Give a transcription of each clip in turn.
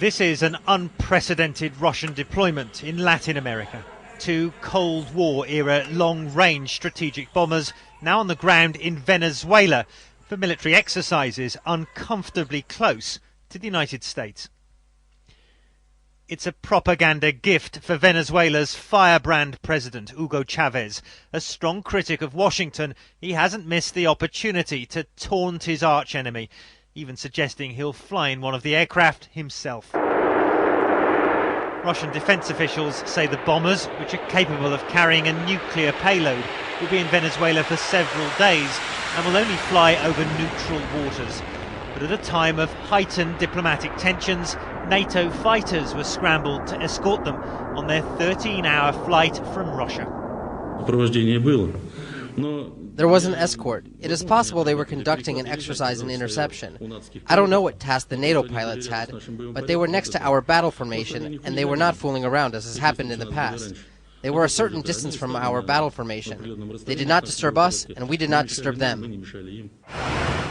This is an unprecedented Russian deployment in Latin America. Two Cold War era long-range strategic bombers now on the ground in Venezuela for military exercises uncomfortably close to the United States. It's a propaganda gift for Venezuela's firebrand president, Hugo Chavez. A strong critic of Washington, he hasn't missed the opportunity to taunt his archenemy, even suggesting he'll fly in one of the aircraft himself. Russian defense officials say the bombers, which are capable of carrying a nuclear payload, will be in Venezuela for several days and will only fly over neutral waters. But at a time of heightened diplomatic tensions, NATO fighters were scrambled to escort them on their 13-hour flight from Russia. There was an escort. It is possible they were conducting an exercise in interception. I don't know what task the NATO pilots had, but they were next to our battle formation, and they were not fooling around as has happened in the past. They were a certain distance from our battle formation. They did not disturb us, and we did not disturb them.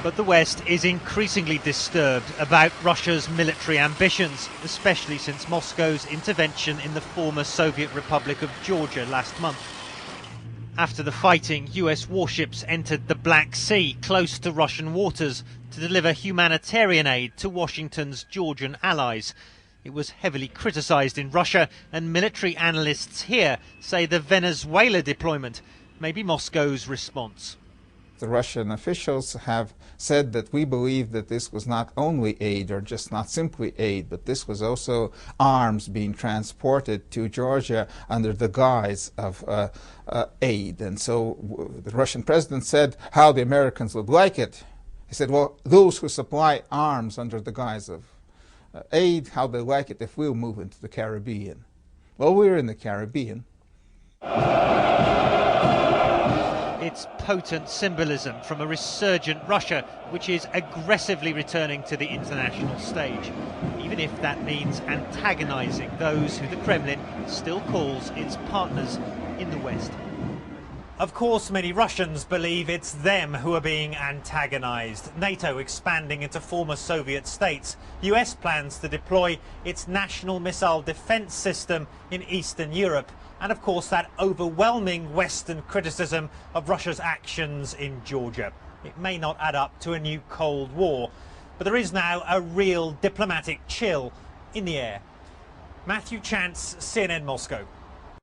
But the West is increasingly disturbed about Russia's military ambitions, especially since Moscow's intervention in the former Soviet Republic of Georgia last month. After the fighting, US warships entered the Black Sea close to Russian waters to deliver humanitarian aid to Washington's Georgian allies. It was heavily criticized in Russia, and military analysts here say the Venezuela deployment may be Moscow's response. The Russian officials have said that we believe that this was not only aid, or just not simply aid, but this was also arms being transported to Georgia under the guise of aid. And so the Russian president said how the Americans would like it. He said, well, those who supply arms under the guise of aid, how they like it if we'll move into the Caribbean. Well, we're in the Caribbean. It's potent symbolism from a resurgent Russia, which is aggressively returning to the international stage, even if that means antagonizing those who the Kremlin still calls its partners in the West. Of course, many Russians believe it's them who are being antagonized. NATO expanding into former Soviet states. US plans to deploy its national missile defense system in Eastern Europe. And of course, that overwhelming Western criticism of Russia's actions in Georgia. It may not add up to a new Cold War, but there is now a real diplomatic chill in the air. Matthew Chance, CNN Moscow.